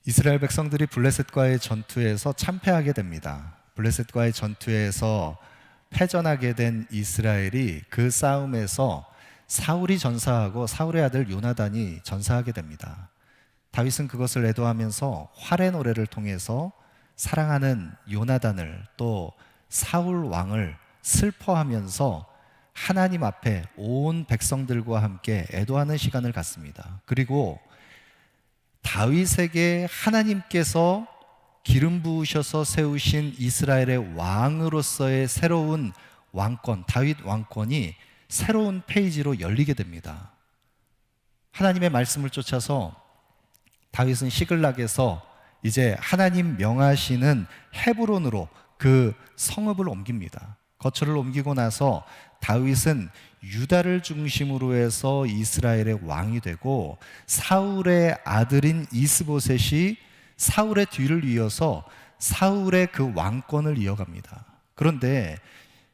이스라엘 백성들이 블레셋과의 전투에서 참패하게 됩니다. 블레셋과의 전투에서 패전하게 된 이스라엘이 그 싸움에서 사울이 전사하고 사울의 아들 요나단이 전사하게 됩니다. 다윗은 그것을 애도하면서 활의 노래를 통해서 사랑하는 요나단을 또 사울 왕을 슬퍼하면서 하나님 앞에 온 백성들과 함께 애도하는 시간을 갖습니다. 그리고 다윗에게 하나님께서 기름 부으셔서 세우신 이스라엘의 왕으로서의 새로운 왕권, 다윗 왕권이 새로운 페이지로 열리게 됩니다. 하나님의 말씀을 쫓아서 다윗은 시글락에서 이제 하나님 명하시는 헤브론으로 그 성읍을 옮깁니다. 거처를 옮기고 나서 다윗은 유다를 중심으로 해서 이스라엘의 왕이 되고 사울의 아들인 이스보셋이 사울의 뒤를 이어서 사울의 그 왕권을 이어갑니다. 그런데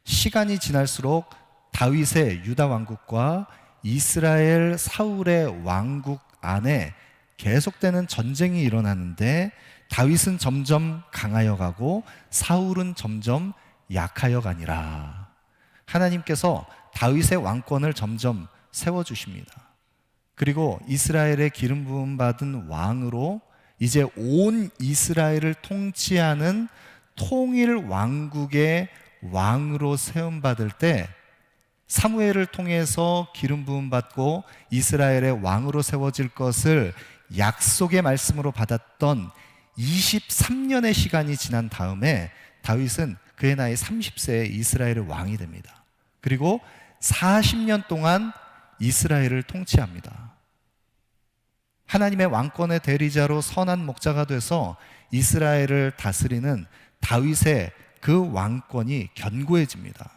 시간이 지날수록 다윗의 유다 왕국과 이스라엘 사울의 왕국 안에 계속되는 전쟁이 일어나는데 다윗은 점점 강하여 가고 사울은 점점 약하여 가니라. 하나님께서 다윗의 왕권을 점점 세워주십니다. 그리고 이스라엘의 기름 부음 받은 왕으로 이제 온 이스라엘을 통치하는 통일 왕국의 왕으로 세움받을 때 사무엘을 통해서 기름 부음 받고 이스라엘의 왕으로 세워질 것을 약속의 말씀으로 받았던 23년의 시간이 지난 다음에 다윗은 그의 나이 30세에 이스라엘의 왕이 됩니다. 그리고 40년 동안 이스라엘을 통치합니다. 하나님의 왕권의 대리자로 선한 목자가 돼서 이스라엘을 다스리는 다윗의 그 왕권이 견고해집니다.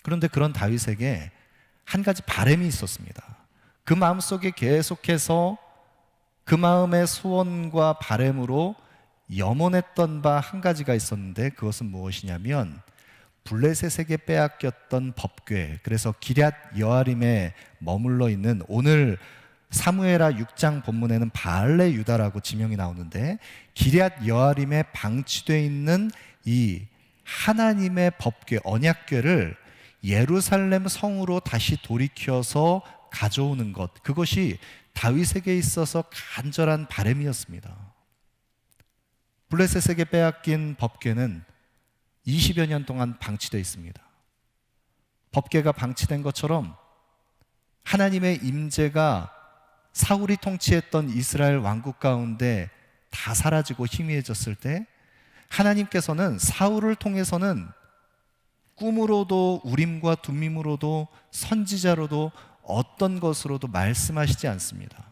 그런데 그런 다윗에게 한 가지 바람이 있었습니다. 그 마음속에 계속해서 그 마음의 소원과 바람으로 염원했던 바 한 가지가 있었는데 그것은 무엇이냐면 블레셋에게 빼앗겼던 법궤, 그래서 기럇 여아림에 머물러 있는, 오늘 사무엘하 6장 본문에는 바알레 유다라고 지명이 나오는데 기럇 여아림에 방치되어 있는 이 하나님의 법궤, 언약궤를 예루살렘 성으로 다시 돌이켜서 가져오는 것, 그것이 다윗에게 있어서 간절한 바람이었습니다. 블레셋에게 빼앗긴 법궤는 20여 년 동안 방치되어 있습니다. 법궤가 방치된 것처럼 하나님의 임재가 사울이 통치했던 이스라엘 왕국 가운데 다 사라지고 희미해졌을 때 하나님께서는 사울을 통해서는 꿈으로도 우림과 둠밈으로도 선지자로도 어떤 것으로도 말씀하시지 않습니다.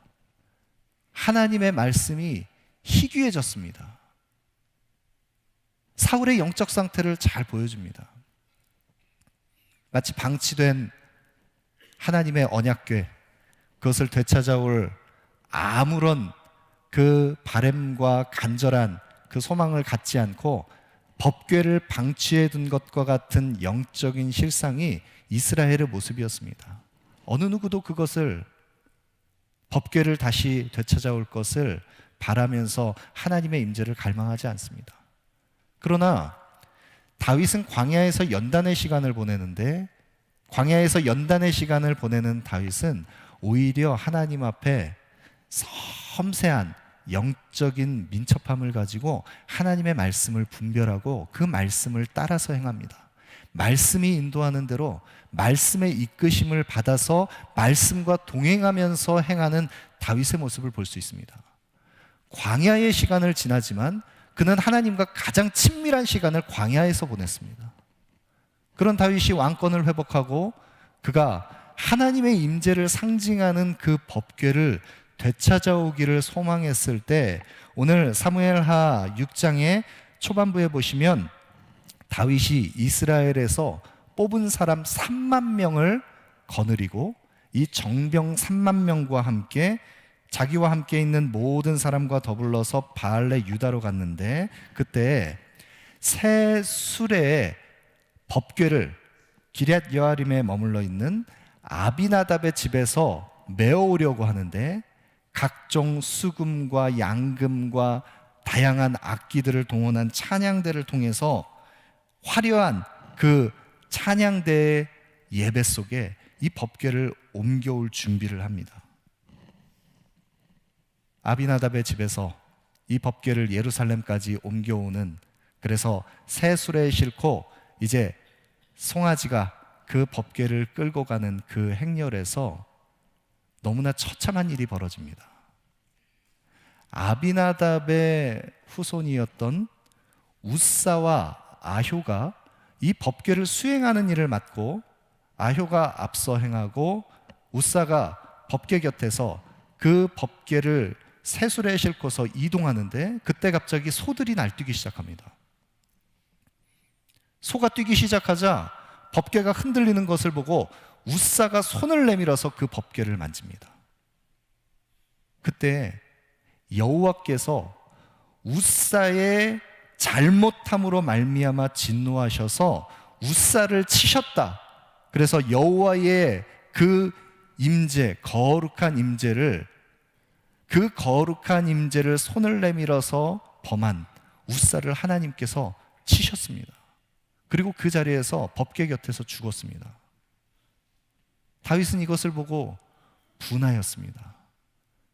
하나님의 말씀이 희귀해졌습니다. 사울의 영적 상태를 잘 보여줍니다. 마치 방치된 하나님의 언약궤, 그것을 되찾아올 아무런 그 바람과 간절한 그 소망을 갖지 않고 법궤를 방치해 둔 것과 같은 영적인 실상이 이스라엘의 모습이었습니다. 어느 누구도 그것을, 법궤를 다시 되찾아올 것을 바라면서 하나님의 임재를 갈망하지 않습니다. 그러나 다윗은 광야에서 연단의 시간을 보내는데, 광야에서 연단의 시간을 보내는 다윗은 오히려 하나님 앞에 섬세한 영적인 민첩함을 가지고 하나님의 말씀을 분별하고 그 말씀을 따라서 행합니다. 말씀이 인도하는 대로 말씀의 이끄심을 받아서 말씀과 동행하면서 행하는 다윗의 모습을 볼 수 있습니다. 광야의 시간을 지나지만 그는 하나님과 가장 친밀한 시간을 광야에서 보냈습니다. 그런 다윗이 왕권을 회복하고 그가 하나님의 임재를 상징하는 그 법궤를 되찾아오기를 소망했을 때, 오늘 사무엘하 6장의 초반부에 보시면 다윗이 이스라엘에서 뽑은 사람 3만 명을 거느리고 이 정병 3만 명과 함께 자기와 함께 있는 모든 사람과 더불어서 바알레 유다로 갔는데, 그때 새 수레의 법궤를 기럇 여아림에 머물러 있는 아비나답의 집에서 메어오려고 하는데 각종 수금과 양금과 다양한 악기들을 동원한 찬양대를 통해서 화려한 그 찬양대의 예배 속에 이 법궤를 옮겨올 준비를 합니다. 아비나답의 집에서 이 법궤를 예루살렘까지 옮겨오는, 그래서 새 수레에 싣고 이제 송아지가 그 법궤를 끌고 가는 그 행렬에서 너무나 처참한 일이 벌어집니다. 아비나답의 후손이었던 우사와 아효가 이 법궤를 수행하는 일을 맡고, 아효가 앞서 행하고 우사가 법궤 곁에서 그 법궤를 새수레에 싣고서 이동하는데, 그때 갑자기 소들이 날뛰기 시작합니다. 소가 뛰기 시작하자 법궤가 흔들리는 것을 보고 우사가 손을 내밀어서 그 법궤를 만집니다. 그때 여호와께서 우사의 잘못함으로 말미암아 진노하셔서 우사를 치셨다. 그래서 여호와의 그 임재, 거룩한 임재를, 그 거룩한 임재를 손을 내밀어서 범한 우사를 하나님께서 치셨습니다. 그리고 그 자리에서 법궤 곁에서 죽었습니다. 다윗은 이것을 보고 분하였습니다.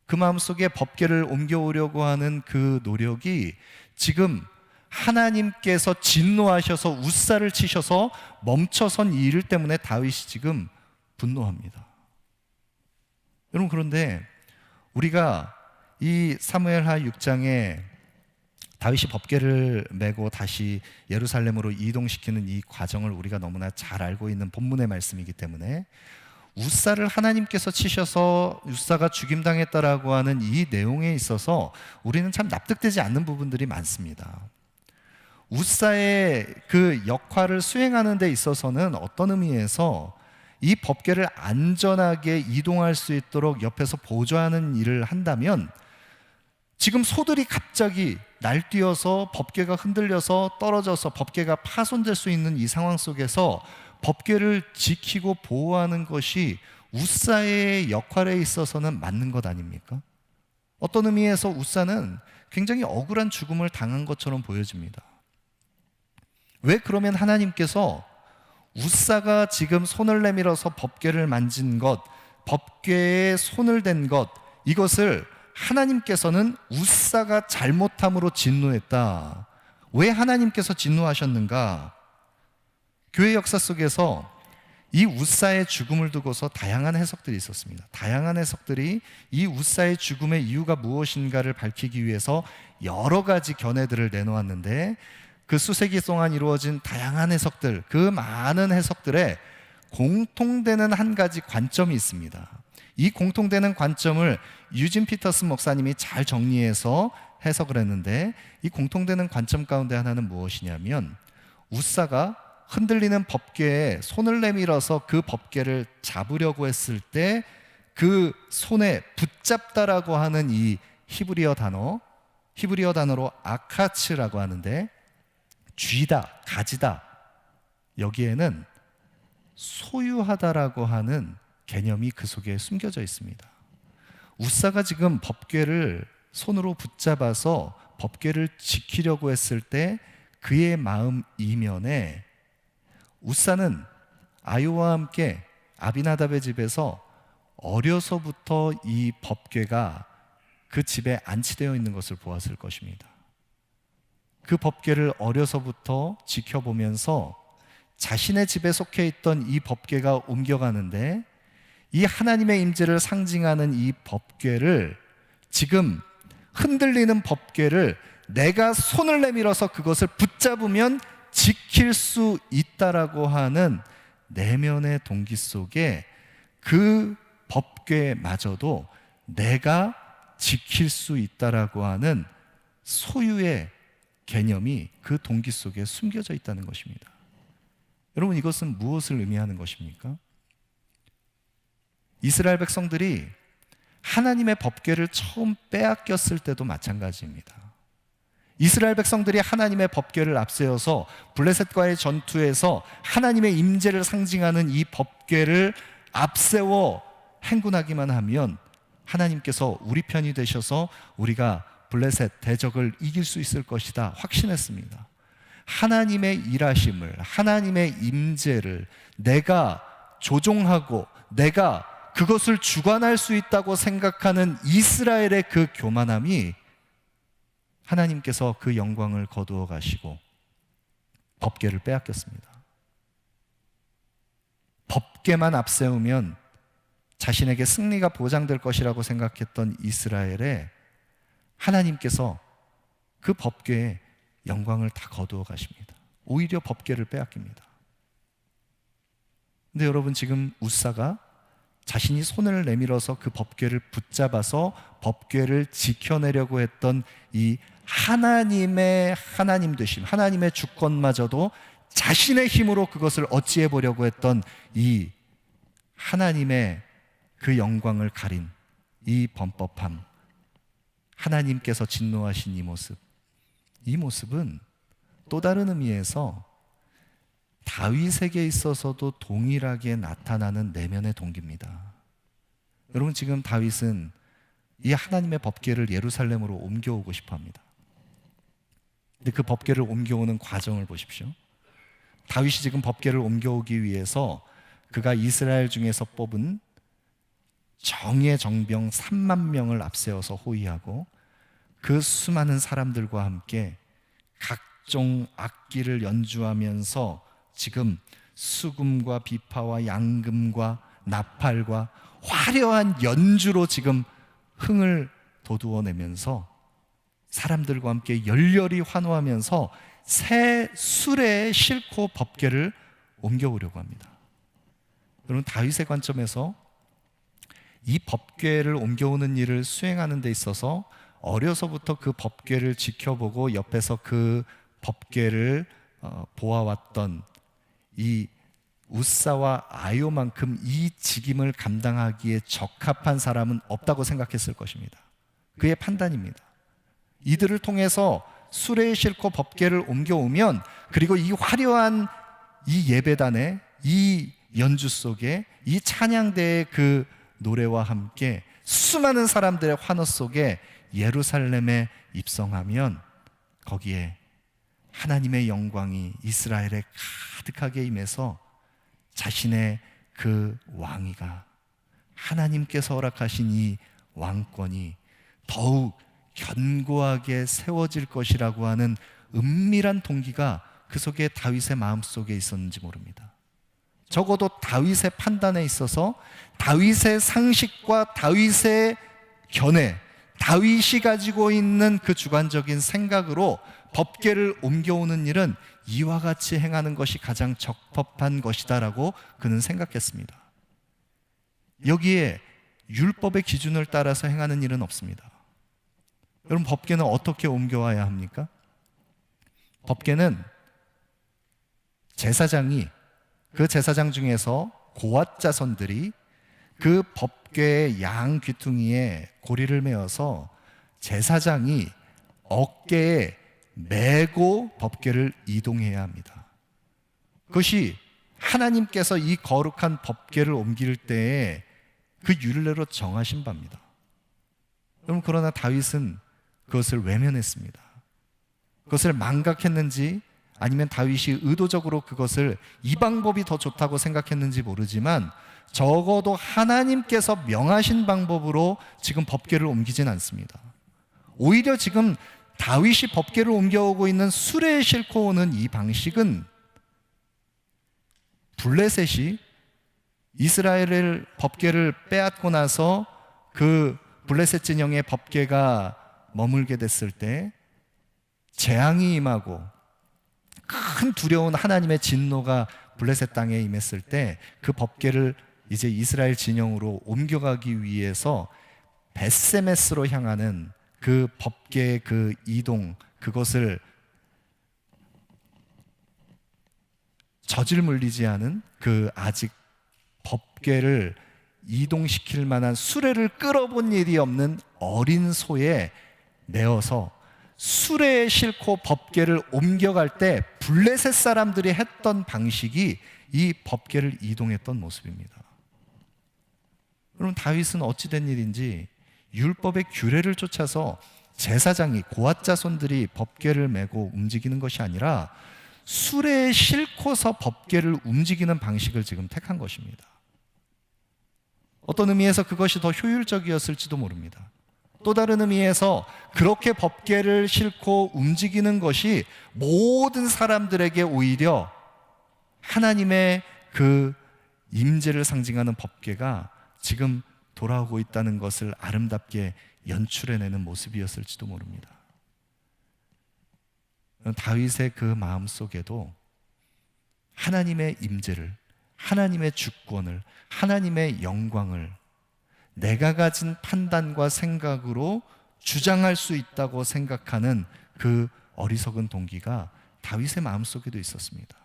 그 마음속에 법궤를 옮겨오려고 하는 그 노력이 지금 하나님께서 진노하셔서 우사를 치셔서 멈춰선 이 일 때문에 다윗이 지금 분노합니다. 여러분, 그런데 우리가 이 사무엘하 6장에 다윗이 법궤를 메고 다시 예루살렘으로 이동시키는 이 과정을 우리가 너무나 잘 알고 있는 본문의 말씀이기 때문에 우사를 하나님께서 치셔서 우사가 죽임당했다라고 하는 이 내용에 있어서 우리는 참 납득되지 않는 부분들이 많습니다. 우사의 그 역할을 수행하는 데 있어서는 어떤 의미에서 이 법궤를 안전하게 이동할 수 있도록 옆에서 보조하는 일을 한다면, 지금 소들이 갑자기 날뛰어서 법궤가 흔들려서 떨어져서 법궤가 파손될 수 있는 이 상황 속에서 법궤를 지키고 보호하는 것이 우사의 역할에 있어서는 맞는 것 아닙니까? 어떤 의미에서 우사는 굉장히 억울한 죽음을 당한 것처럼 보여집니다. 왜 그러면 하나님께서 우사가 지금 손을 내밀어서 법궤를 만진 것, 법궤에 손을 댄 것, 이것을 하나님께서는 우사가 잘못함으로 진노했다. 왜 하나님께서 진노하셨는가? 교회 역사 속에서 이 우사의 죽음을 두고서 다양한 해석들이 있었습니다. 다양한 해석들이 이 우사의 죽음의 이유가 무엇인가를 밝히기 위해서 여러 가지 견해들을 내놓았는데, 그 수세기 동안 이루어진 다양한 해석들, 그 많은 해석들에 공통되는 한 가지 관점이 있습니다. 이 공통되는 관점을 유진 피터슨 목사님이 잘 정리해서 해석을 했는데, 이 공통되는 관점 가운데 하나는 무엇이냐면, 우사가 흔들리는 법궤에 손을 내밀어서 그 법궤를 잡으려고 했을 때 그 손에 붙잡다라고 하는 이 히브리어 단어로 아카츠라고 하는데, 쥐다, 가지다, 여기에는 소유하다라고 하는 개념이 그 속에 숨겨져 있습니다. 우사가 지금 법궤를 손으로 붙잡아서 법궤를 지키려고 했을 때 그의 마음 이면에 우사는 아요와 함께 아비나답의 집에서 어려서부터 이 법궤가 그 집에 안치되어 있는 것을 보았을 것입니다. 그 법궤를 어려서부터 지켜보면서 자신의 집에 속해 있던 이 법궤가 옮겨가는데, 이 하나님의 임재를 상징하는 이 법궤를, 지금 흔들리는 법궤를 내가 손을 내밀어서 그것을 붙잡으면 지킬 수 있다라고 하는 내면의 동기 속에 그 법궤마저도 내가 지킬 수 있다라고 하는 소유의 개념이 그 동기 속에 숨겨져 있다는 것입니다. 여러분, 이것은 무엇을 의미하는 것입니까? 이스라엘 백성들이 하나님의 법궤를 처음 빼앗겼을 때도 마찬가지입니다. 이스라엘 백성들이 하나님의 법궤를 앞세워서 블레셋과의 전투에서 하나님의 임재를 상징하는 이 법궤를 앞세워 행군하기만 하면 하나님께서 우리 편이 되셔서 우리가 블레셋 대적을 이길 수 있을 것이다 확신했습니다. 하나님의 일하심을, 하나님의 임재를 내가 조종하고 내가 그것을 주관할 수 있다고 생각하는 이스라엘의 그 교만함이 하나님께서 그 영광을 거두어 가시고 법궤를 빼앗겼습니다. 법궤만 앞세우면 자신에게 승리가 보장될 것이라고 생각했던 이스라엘에 하나님께서 그 법궤의 영광을 다 거두어 가십니다. 오히려 법궤를 빼앗깁니다. 근데 여러분, 지금 우사가 자신이 손을 내밀어서 그 법궤를 붙잡아서 법궤를 지켜내려고 했던 이 하나님의 하나님 되심, 하나님의 주권마저도 자신의 힘으로 그것을 어찌해 보려고 했던 이 하나님의 그 영광을 가린 이 범법함, 하나님께서 진노하신 이 모습은 또 다른 의미에서 다윗에게 있어서도 동일하게 나타나는 내면의 동기입니다. 여러분, 지금 다윗은 이 하나님의 법궤를 예루살렘으로 옮겨오고 싶어 합니다. 근데 그 법궤를 옮겨오는 과정을 보십시오. 다윗이 지금 법궤를 옮겨오기 위해서 그가 이스라엘 중에서 뽑은 정예 정병 3만 명을 앞세워서 호위하고 그 수많은 사람들과 함께 각종 악기를 연주하면서 지금 수금과 비파와 양금과 나팔과 화려한 연주로 지금 흥을 돋우어내면서 사람들과 함께 열렬히 환호하면서 새 수레에 싣고 법궤를 옮겨오려고 합니다. 여러분, 다윗의 관점에서 이 법궤를 옮겨오는 일을 수행하는 데 있어서 어려서부터 그 법궤를 지켜보고 옆에서 그 법궤를 보아왔던 이 우사와 아요만큼 이 직임을 감당하기에 적합한 사람은 없다고 생각했을 것입니다. 그의 판단입니다. 이들을 통해서 수레에 싣고 법궤를 옮겨오면, 그리고 이 화려한 이 예배단의 이 연주 속에 이 찬양대의 그 노래와 함께 수많은 사람들의 환호 속에 예루살렘에 입성하면 거기에 하나님의 영광이 이스라엘에 가득하게 임해서 자신의 그 왕위가, 하나님께서 허락하신 이 왕권이 더욱 견고하게 세워질 것이라고 하는 은밀한 동기가 그 속에 다윗의 마음속에 있었는지 모릅니다. 적어도 다윗의 판단에 있어서 다윗의 상식과 다윗의 견해, 다윗이 가지고 있는 그 주관적인 생각으로 법궤를 옮겨오는 일은 이와 같이 행하는 것이 가장 적법한 것이다라고 그는 생각했습니다. 여기에 율법의 기준을 따라서 행하는 일은 없습니다. 여러분, 법궤는 어떻게 옮겨와야 합니까? 법궤는 제사장이, 그 제사장 중에서 고앗 자손들이 그 법궤의 양 귀퉁이에 고리를 메어서 제사장이 어깨에 메고 법궤를 이동해야 합니다. 그것이 하나님께서 이 거룩한 법궤를 옮길 때에 그 율례로 정하신 바입니다. 여러분, 그러나 다윗은 그것을 외면했습니다. 그것을 망각했는지 아니면 다윗이 의도적으로 그것을 이 방법이 더 좋다고 생각했는지 모르지만 적어도 하나님께서 명하신 방법으로 지금 법궤를 옮기진 않습니다. 오히려 지금 다윗이 법궤를 옮겨오고 있는 수레에 싣고 오는 이 방식은 블레셋이 이스라엘을 법궤를 빼앗고 나서 그 블레셋 진영의 법궤가 머물게 됐을 때 재앙이 임하고 큰 두려운 하나님의 진노가 블레셋 땅에 임했을 때 그 법궤를 이제 이스라엘 진영으로 옮겨가기 위해서 벳세메스로 향하는 그 법궤의 그 이동, 그것을 젖을 물리지 않은 그 아직 법궤를 이동시킬 만한 수레를 끌어본 일이 없는 어린 소에 메어서 수레에 싣고 법궤를 옮겨갈 때 블레셋 사람들이 했던 방식이 이 법궤를 이동했던 모습입니다. 여러분, 다윗은 어찌된 일인지 율법의 규례를 쫓아서 제사장이 고앗 자손들이 법궤를 메고 움직이는 것이 아니라 수레에 싣고서 법궤를 움직이는 방식을 지금 택한 것입니다. 어떤 의미에서 그것이 더 효율적이었을지도 모릅니다. 또 다른 의미에서 그렇게 법궤를 싣고 움직이는 것이 모든 사람들에게 오히려 하나님의 그 임재를 상징하는 법궤가 지금 돌아오고 있다는 것을 아름답게 연출해내는 모습이었을지도 모릅니다. 다윗의 그 마음 속에도 하나님의 임재를, 하나님의 주권을, 하나님의 영광을 내가 가진 판단과 생각으로 주장할 수 있다고 생각하는 그 어리석은 동기가 다윗의 마음속에도 있었습니다.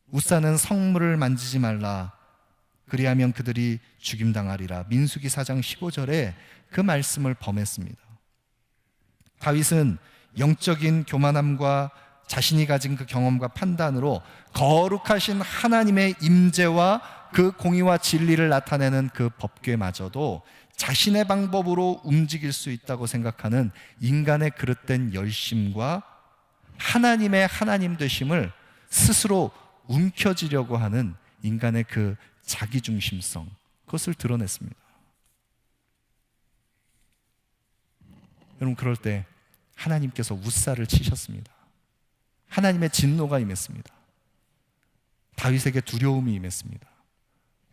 우사는 성물을 만지지 말라, 그리하면 그들이 죽임당하리라. 민수기 4장 15절에 그 말씀을 범했습니다. 다윗은 영적인 교만함과 자신이 가진 그 경험과 판단으로 거룩하신 하나님의 임재와 그 공의와 진리를 나타내는 그 법궤마저도 자신의 방법으로 움직일 수 있다고 생각하는 인간의 그릇된 열심과 하나님의 하나님 되심을 스스로 움켜쥐려고 하는 인간의 그 자기중심성, 그것을 드러냈습니다. 여러분, 그럴 때 하나님께서 우사를 치셨습니다. 하나님의 진노가 임했습니다. 다윗에게 두려움이 임했습니다.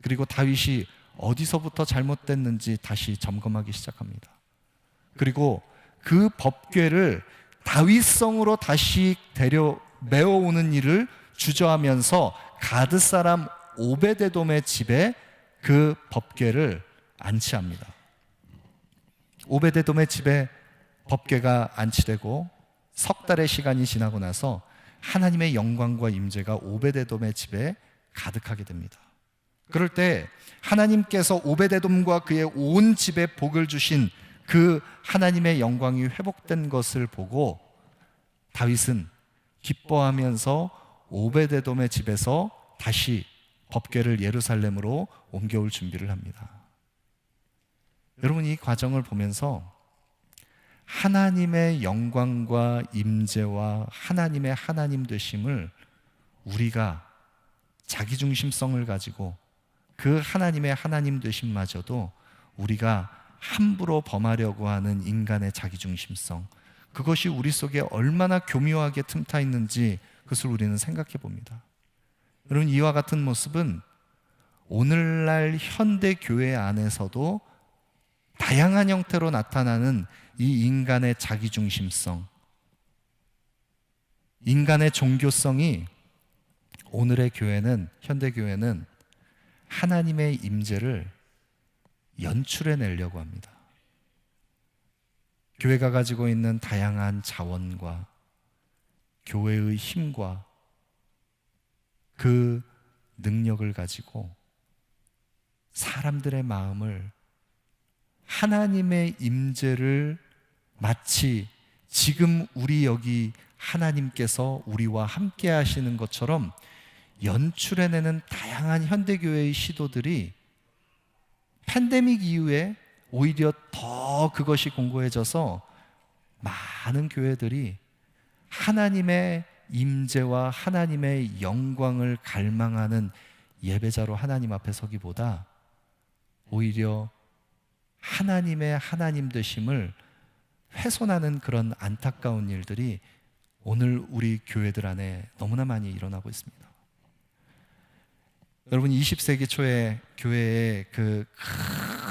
그리고 다윗이 어디서부터 잘못됐는지 다시 점검하기 시작합니다. 그리고 그 법궤를 다윗성으로 다시 메어오는 일을 주저하면서 가드 사람 오베데돔의 집에 그 법궤를 안치합니다. 오베데돔의 집에 법궤가 안치되고 석 달의 시간이 지나고 나서 하나님의 영광과 임재가 오베데돔의 집에 가득하게 됩니다. 그럴 때 하나님께서 오베데돔과 그의 온 집에 복을 주신 그 하나님의 영광이 회복된 것을 보고 다윗은 기뻐하면서 오베데돔의 집에서 다시 법궤를 예루살렘으로 옮겨올 준비를 합니다. 여러분, 이 과정을 보면서 하나님의 영광과 임재와 하나님의 하나님 되심을 우리가 자기중심성을 가지고 그 하나님의 하나님 되심마저도 우리가 함부로 범하려고 하는 인간의 자기중심성, 그것이 우리 속에 얼마나 교묘하게 틈타 있는지 그것을 우리는 생각해 봅니다. 여러분, 이와 같은 모습은 오늘날 현대 교회 안에서도 다양한 형태로 나타나는 이 인간의 자기중심성, 인간의 종교성이 오늘의 교회는, 현대 교회는 하나님의 임재를 연출해내려고 합니다. 교회가 가지고 있는 다양한 자원과 교회의 힘과 그 능력을 가지고 사람들의 마음을 하나님의 임재를 마치 지금 우리 여기 하나님께서 우리와 함께 하시는 것처럼 연출해내는 다양한 현대교회의 시도들이 팬데믹 이후에 오히려 더 그것이 공고해져서 많은 교회들이 하나님의 임재와 하나님의 영광을 갈망하는 예배자로 하나님 앞에 서기보다 오히려 하나님의 하나님 되심을 훼손하는 그런 안타까운 일들이 오늘 우리 교회들 안에 너무나 많이 일어나고 있습니다. 여러분, 20세기 초에 교회의 그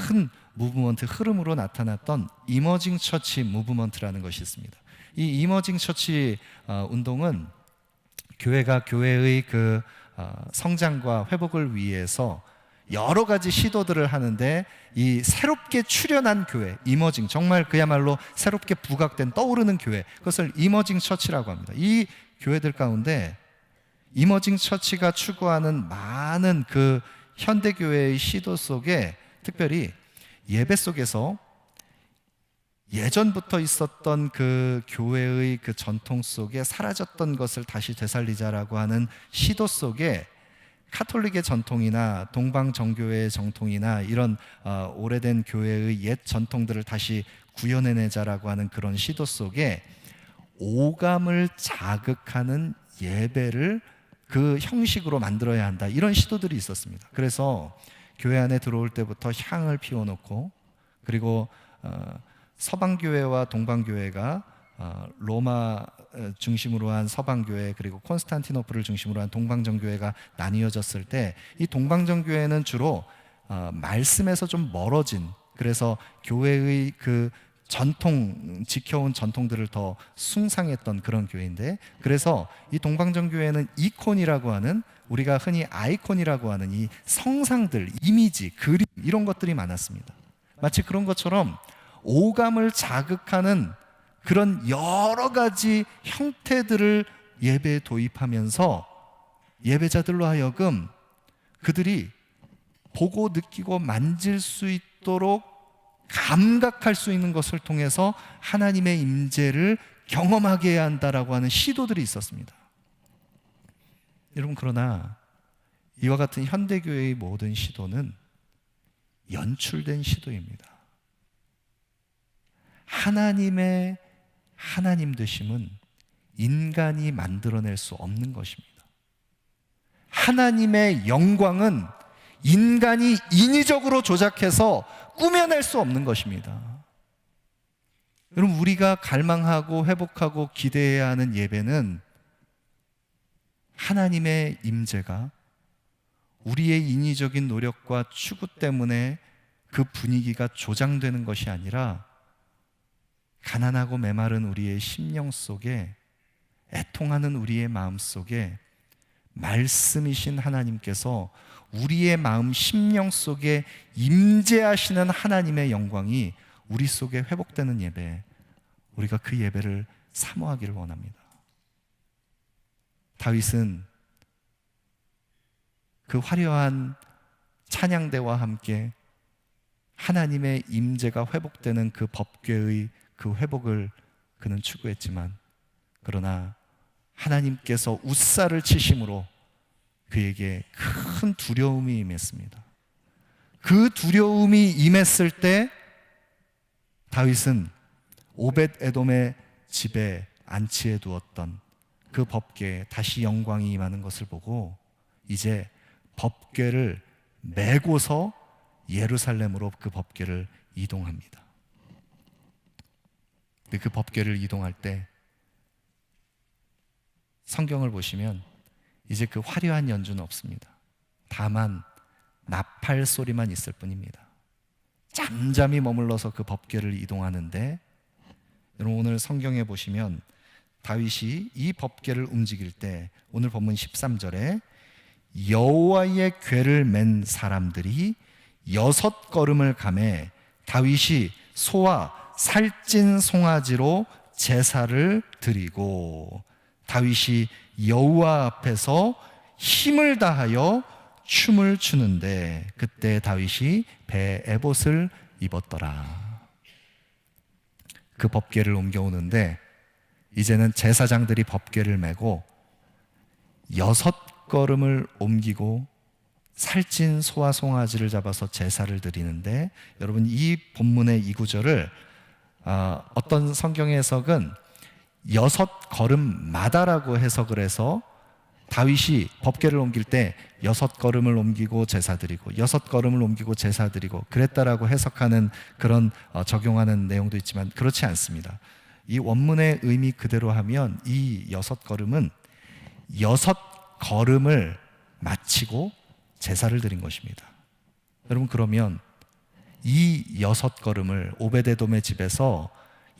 큰 무브먼트, 흐름으로 나타났던 이머징 처치 무브먼트라는 것이 있습니다. 이 이머징 처치 운동은 교회가 교회의 그 성장과 회복을 위해서 여러 가지 시도들을 하는데, 이 새롭게 출현한 교회, 이머징, 정말 그야말로 새롭게 부각된 떠오르는 교회, 그것을 이머징 처치라고 합니다. 이 교회들 가운데 이머징 처치가 추구하는 많은 그 현대교회의 시도 속에 특별히 예배 속에서 예전부터 있었던 그 교회의 그 전통 속에 사라졌던 것을 다시 되살리자라고 하는 시도 속에 카톨릭의 전통이나 동방 정교회의 정통이나 이런 오래된 교회의 옛 전통들을 다시 구현해내자라고 하는 그런 시도 속에 오감을 자극하는 예배를 그 형식으로 만들어야 한다, 이런 시도들이 있었습니다. 그래서 교회 안에 들어올 때부터 향을 피워놓고, 그리고 서방교회와 동방교회가 로마 중심으로 한 서방교회, 그리고 콘스탄티노플을 중심으로 한 동방정교회가 나뉘어졌을 때 이 동방정교회는 주로 말씀에서 좀 멀어진, 그래서 교회의 그 전통, 지켜온 전통들을 더 숭상했던 그런 교회인데, 그래서 이 동방정교회는 이콘이라고 하는, 우리가 흔히 아이콘이라고 하는 이 성상들, 이미지, 그림, 이런 것들이 많았습니다. 마치 그런 것처럼 오감을 자극하는 그런 여러 가지 형태들을 예배에 도입하면서 예배자들로 하여금 그들이 보고 느끼고 만질 수 있도록 감각할 수 있는 것을 통해서 하나님의 임재를 경험하게 해야 한다라고 하는 시도들이 있었습니다. 여러분, 그러나 이와 같은 현대교회의 모든 시도는 연출된 시도입니다. 하나님의 하나님 되심은 인간이 만들어낼 수 없는 것입니다. 하나님의 영광은 인간이 인위적으로 조작해서 꾸며낼 수 없는 것입니다. 여러분, 우리가 갈망하고 회복하고 기대해야 하는 예배는 하나님의 임재가 우리의 인위적인 노력과 추구 때문에 그 분위기가 조장되는 것이 아니라 가난하고 메마른 우리의 심령 속에, 애통하는 우리의 마음 속에 말씀이신 하나님께서 우리의 마음 심령 속에 임재하시는 하나님의 영광이 우리 속에 회복되는 예배, 우리가 그 예배를 사모하기를 원합니다. 다윗은 그 화려한 찬양대와 함께 하나님의 임재가 회복되는 그 법궤의 그 회복을 그는 추구했지만, 그러나 하나님께서 웃살을 치심으로 그에게 큰 두려움이 임했습니다. 그 두려움이 임했을 때 다윗은 오벳 에돔의 집에 안치해 두었던 그 법궤에 다시 영광이 임하는 것을 보고 이제 법궤를 메고서 예루살렘으로 그 법궤를 이동합니다. 그 법궤를 이동할 때 성경을 보시면 이제 그 화려한 연주는 없습니다. 다만 나팔 소리만 있을 뿐입니다. 잠잠히 머물러서 그 법궤를 이동하는데, 여러분 오늘 성경에 보시면 다윗이 이 법궤를 움직일 때 오늘 본문 13절에 여호와의 궤를 맨 사람들이 6걸음을 가매 다윗이 소와 살찐 송아지로 제사를 드리고 다윗이 여호와 앞에서 힘을 다하여 춤을 추는데 그때 다윗이 배 에봇을 입었더라. 그 법궤를 옮겨오는데 이제는 제사장들이 법궤를 메고 6걸음을 옮기고 살찐 소와 송아지를 잡아서 제사를 드리는데, 여러분 이 본문의 이 구절을 어떤 성경 해석은 6걸음마다라고 해석을 해서 다윗이 법궤를 옮길 때 6걸음을 옮기고 제사드리고 6걸음을 옮기고 제사드리고 그랬다라고 해석하는 그런 적용하는 내용도 있지만 그렇지 않습니다. 이 원문의 의미 그대로 하면 이 6걸음은 6걸음을 마치고 제사를 드린 것입니다. 여러분, 그러면 이 6걸음을 오베데돔의 집에서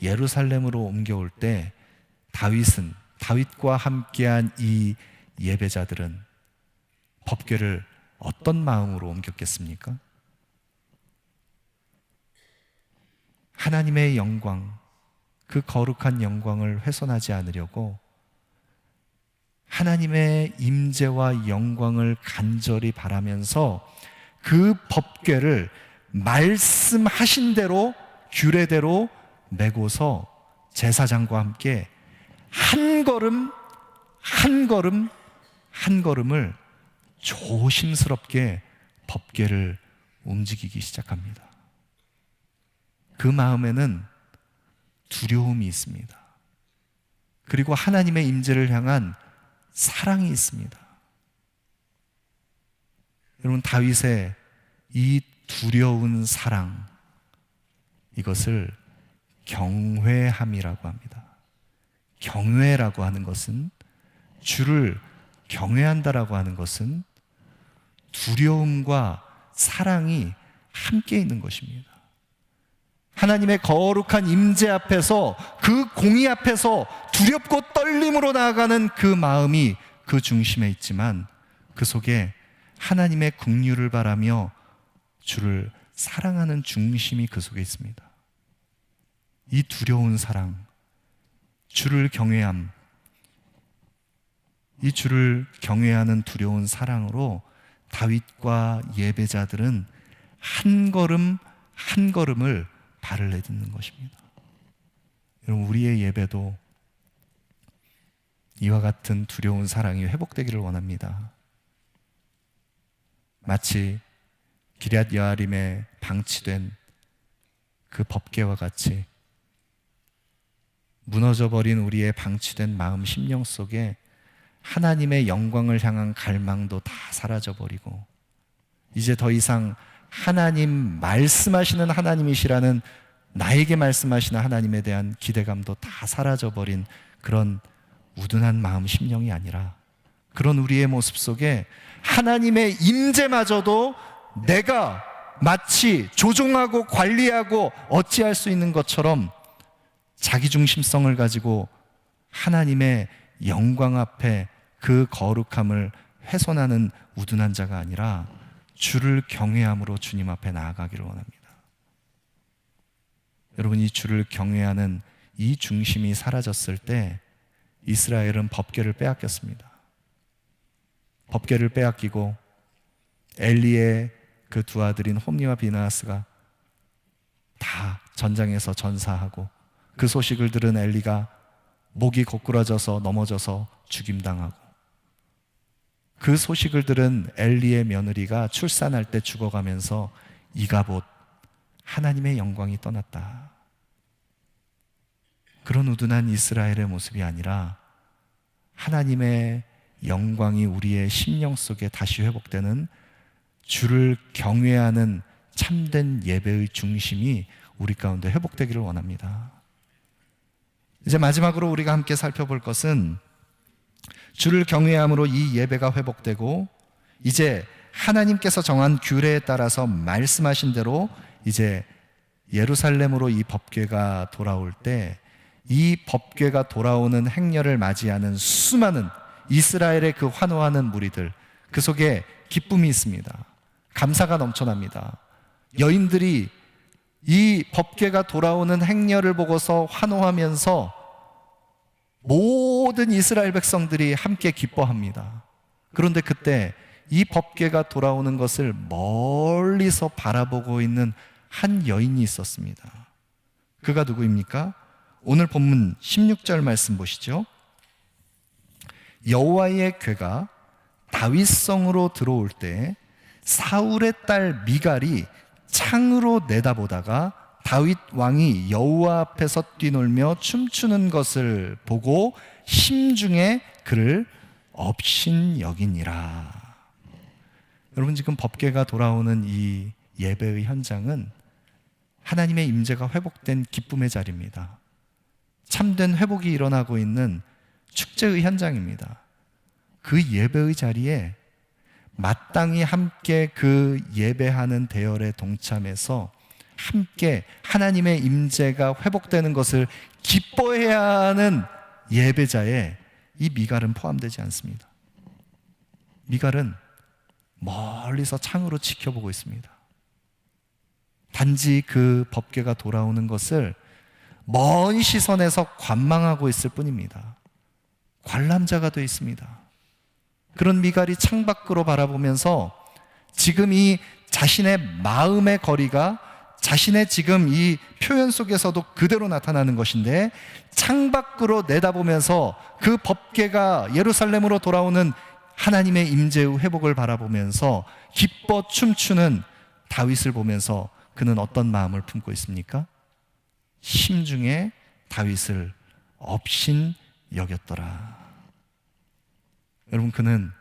예루살렘으로 옮겨올 때 다윗과 함께한 이 예배자들은 법궤를 어떤 마음으로 옮겼겠습니까? 하나님의 영광, 그 거룩한 영광을 훼손하지 않으려고 하나님의 임재와 영광을 간절히 바라면서 그 법궤를 말씀하신 대로 규례대로 메고서 제사장과 함께 한 걸음 한 걸음을 조심스럽게 법궤를 움직이기 시작합니다. 그 마음에는 두려움이 있습니다. 그리고 하나님의 임재를 향한 사랑이 있습니다. 여러분, 다윗의 이 두려운 사랑, 이것을 경외함이라고 합니다. 경외라고 하는 것은, 주를 경외한다라고 하는 것은 두려움과 사랑이 함께 있는 것입니다. 하나님의 거룩한 임재 앞에서, 그 공의 앞에서 두렵고 떨림으로 나아가는 그 마음이 그 중심에 있지만, 그 속에 하나님의 긍휼을 바라며 주를 사랑하는 중심이 그 속에 있습니다. 이 두려운 사랑, 주를 경외함, 이 주를 경외하는 두려운 사랑으로 다윗과 예배자들은 한 걸음 한 걸음을 발을 내딛는 것입니다. 여러분, 우리의 예배도 이와 같은 두려운 사랑이 회복되기를 원합니다. 마치 기럇 여아림에 방치된 그 법궤와 같이 무너져버린 우리의 방치된 마음 심령 속에 하나님의 영광을 향한 갈망도 다 사라져버리고, 이제 더 이상 하나님 말씀하시는 하나님이시라는, 나에게 말씀하시는 하나님에 대한 기대감도 다 사라져버린 그런 우둔한 마음 심령이 아니라, 그런 우리의 모습 속에 하나님의 임재마저도 내가 마치 조종하고 관리하고 어찌할 수 있는 것처럼 자기중심성을 가지고 하나님의 영광 앞에 그 거룩함을 훼손하는 우둔한 자가 아니라 주를 경외함으로 주님 앞에 나아가기를 원합니다. 여러분, 이 주를 경외하는 이 중심이 사라졌을 때 이스라엘은 법궤를 빼앗겼습니다. 법궤를 빼앗기고 엘리의 그 두 아들인 홈니와 비나하스가 다 전장에서 전사하고, 그 소식을 들은 엘리가 목이 고꾸라져서 넘어져서 죽임당하고, 그 소식을 들은 엘리의 며느리가 출산할 때 죽어가면서 이가봇, 하나님의 영광이 떠났다. 그런 우둔한 이스라엘의 모습이 아니라 하나님의 영광이 우리의 심령 속에 다시 회복되는, 주를 경외하는 참된 예배의 중심이 우리 가운데 회복되기를 원합니다. 이제 마지막으로 우리가 함께 살펴볼 것은, 주를 경외함으로 이 예배가 회복되고 이제 하나님께서 정한 규례에 따라서 말씀하신 대로 이제 예루살렘으로 이 법궤가 돌아올 때, 이 법궤가 돌아오는 행렬을 맞이하는 수많은 이스라엘의 그 환호하는 무리들, 그 속에 기쁨이 있습니다. 감사가 넘쳐납니다. 여인들이 이 법궤가 돌아오는 행렬을 보고서 환호하면서 모든 이스라엘 백성들이 함께 기뻐합니다. 그런데 그때 이 법궤가 돌아오는 것을 멀리서 바라보고 있는 한 여인이 있었습니다. 그가 누구입니까? 오늘 본문 16절 말씀 보시죠. 여호와의 궤가 다윗성으로 들어올 때 사울의 딸 미갈이 창으로 내다보다가 다윗 왕이 여호와 앞에서 뛰놀며 춤추는 것을 보고 심중에 그를 업신여기니라. 여러분, 지금 법궤가 돌아오는 이 예배의 현장은 하나님의 임재가 회복된 기쁨의 자리입니다. 참된 회복이 일어나고 있는 축제의 현장입니다. 그 예배의 자리에 마땅히 함께 그 예배하는 대열에 동참해서 함께 하나님의 임재가 회복되는 것을 기뻐해야 하는 예배자에 이 미갈은 포함되지 않습니다. 미갈은 멀리서 창으로 지켜보고 있습니다. 단지 그 법궤가 돌아오는 것을 먼 시선에서 관망하고 있을 뿐입니다. 관람자가 되어 있습니다. 그런 미갈이 창밖으로 바라보면서 지금 이 자신의 마음의 거리가 자신의 지금 이 표현 속에서도 그대로 나타나는 것인데, 창밖으로 내다보면서 그 법궤가 예루살렘으로 돌아오는 하나님의 임재의 회복을 바라보면서 기뻐 춤추는 다윗을 보면서 그는 어떤 마음을 품고 있습니까? 심중에 다윗을 업신 여겼더라. 여러분, 그는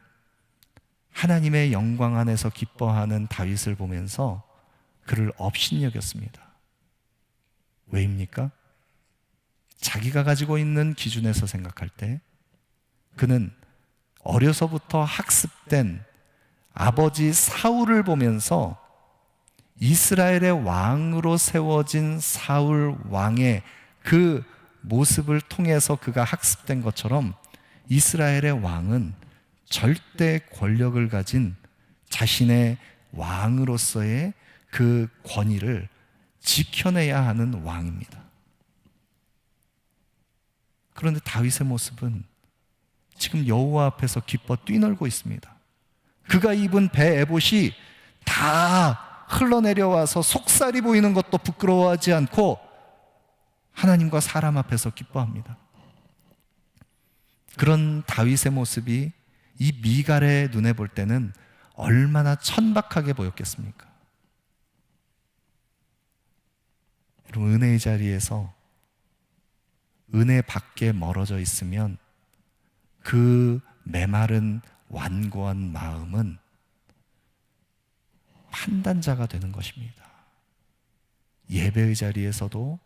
하나님의 영광 안에서 기뻐하는 다윗을 보면서 그를 업신 여겼습니다. 왜입니까? 자기가 가지고 있는 기준에서 생각할 때 그는 어려서부터 학습된 아버지 사울을 보면서 이스라엘의 왕으로 세워진 사울 왕의 그 모습을 통해서 그가 학습된 것처럼 이스라엘의 왕은 절대 권력을 가진 자신의 왕으로서의 그 권위를 지켜내야 하는 왕입니다. 그런데 다윗의 모습은 지금 여호와 앞에서 기뻐 뛰놀고 있습니다. 그가 입은 배 에봇이 다 흘러내려와서 속살이 보이는 것도 부끄러워하지 않고 하나님과 사람 앞에서 기뻐합니다. 그런 다윗의 모습이 이 미갈의 눈에 볼 때는 얼마나 천박하게 보였겠습니까? 여러분, 은혜의 자리에서 은혜 밖에 멀어져 있으면 그 메마른 완고한 마음은 판단자가 되는 것입니다. 예배의 자리에서도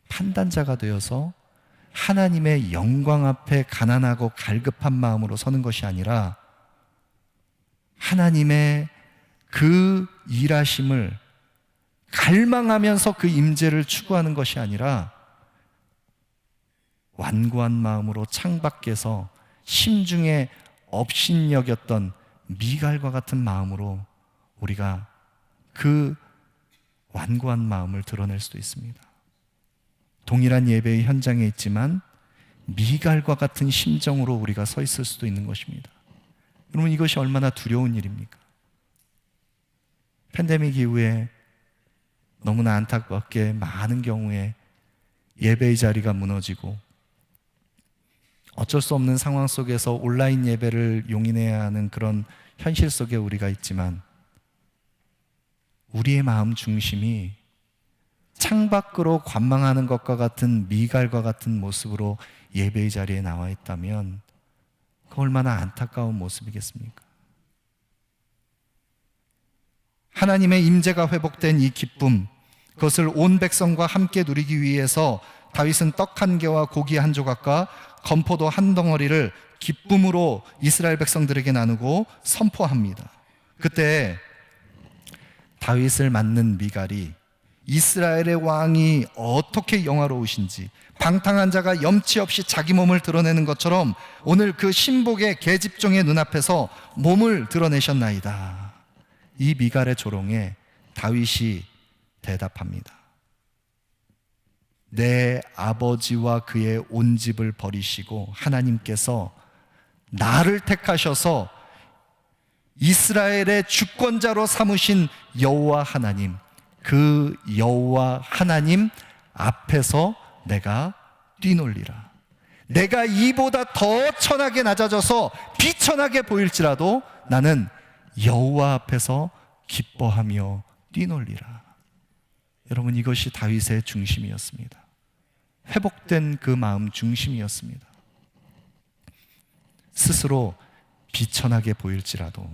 판단자가 되어서 하나님의 영광 앞에 가난하고 갈급한 마음으로 서는 것이 아니라 하나님의 그 일하심을 갈망하면서 그 임재를 추구하는 것이 아니라 완고한 마음으로 창밖에서 심중에 업신여겼던 미갈과 같은 마음으로 우리가 그 완고한 마음을 드러낼 수도 있습니다. 동일한 예배의 현장에 있지만 미갈과 같은 심정으로 우리가 서 있을 수도 있는 것입니다. 여러분, 이것이 얼마나 두려운 일입니까? 팬데믹 이후에 너무나 안타깝게 많은 경우에 예배의 자리가 무너지고 어쩔 수 없는 상황 속에서 온라인 예배를 용인해야 하는 그런 현실 속에 우리가 있지만 우리의 마음 중심이 창밖으로 관망하는 것과 같은 미갈과 같은 모습으로 예배의 자리에 나와 있다면 그 얼마나 안타까운 모습이겠습니까? 하나님의 임재가 회복된 이 기쁨, 그것을 온 백성과 함께 누리기 위해서 다윗은 떡 한 개와 고기 한 조각과 건포도 한 덩어리를 기쁨으로 이스라엘 백성들에게 나누고 선포합니다. 그때 다윗을 맞는 미갈이 이스라엘의 왕이 어떻게 영화로우신지, 방탕한 자가 염치 없이 자기 몸을 드러내는 것처럼 오늘 그 신복의 계집종의 눈앞에서 몸을 드러내셨나이다. 이 미갈의 조롱에 다윗이 대답합니다. 내 아버지와 그의 온 집을 버리시고 하나님께서 나를 택하셔서 이스라엘의 주권자로 삼으신 여호와 하나님, 그 여호와 하나님 앞에서 내가 뛰놀리라. 내가 이보다 더 천하게 낮아져서 비천하게 보일지라도 나는 여호와 앞에서 기뻐하며 뛰놀리라. 여러분, 이것이 다윗의 중심이었습니다. 회복된 그 마음 중심이었습니다. 스스로 비천하게 보일지라도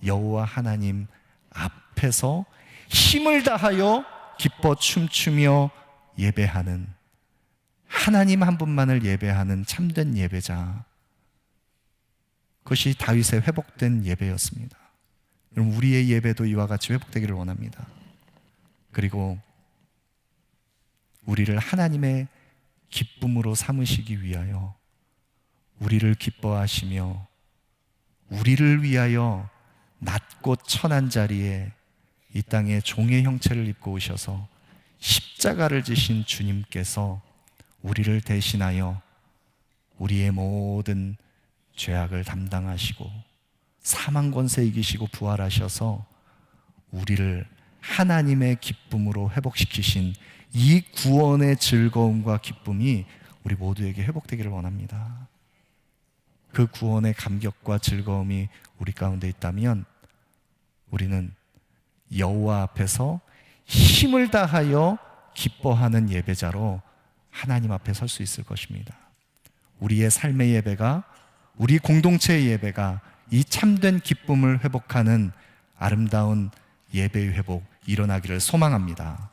여호와 하나님 앞에서 힘을 다하여 기뻐 춤추며 예배하는, 하나님 한 분만을 예배하는 참된 예배자, 그것이 다윗의 회복된 예배였습니다. 여러분, 우리의 예배도 이와 같이 회복되기를 원합니다. 그리고 우리를 하나님의 기쁨으로 삼으시기 위하여 우리를 기뻐하시며 우리를 위하여 낮고 천한 자리에 이 땅에 종의 형체를 입고 오셔서 십자가를 지신 주님께서 우리를 대신하여 우리의 모든 죄악을 담당하시고 사망 권세 이기시고 부활하셔서 우리를 하나님의 기쁨으로 회복시키신 이 구원의 즐거움과 기쁨이 우리 모두에게 회복되기를 원합니다. 그 구원의 감격과 즐거움이 우리 가운데 있다면 우리는 여호와 앞에서 힘을 다하여 기뻐하는 예배자로 하나님 앞에 설 수 있을 것입니다. 우리의 삶의 예배가, 우리 공동체의 예배가 이 참된 기쁨을 회복하는 아름다운 예배의 회복 일어나기를 소망합니다.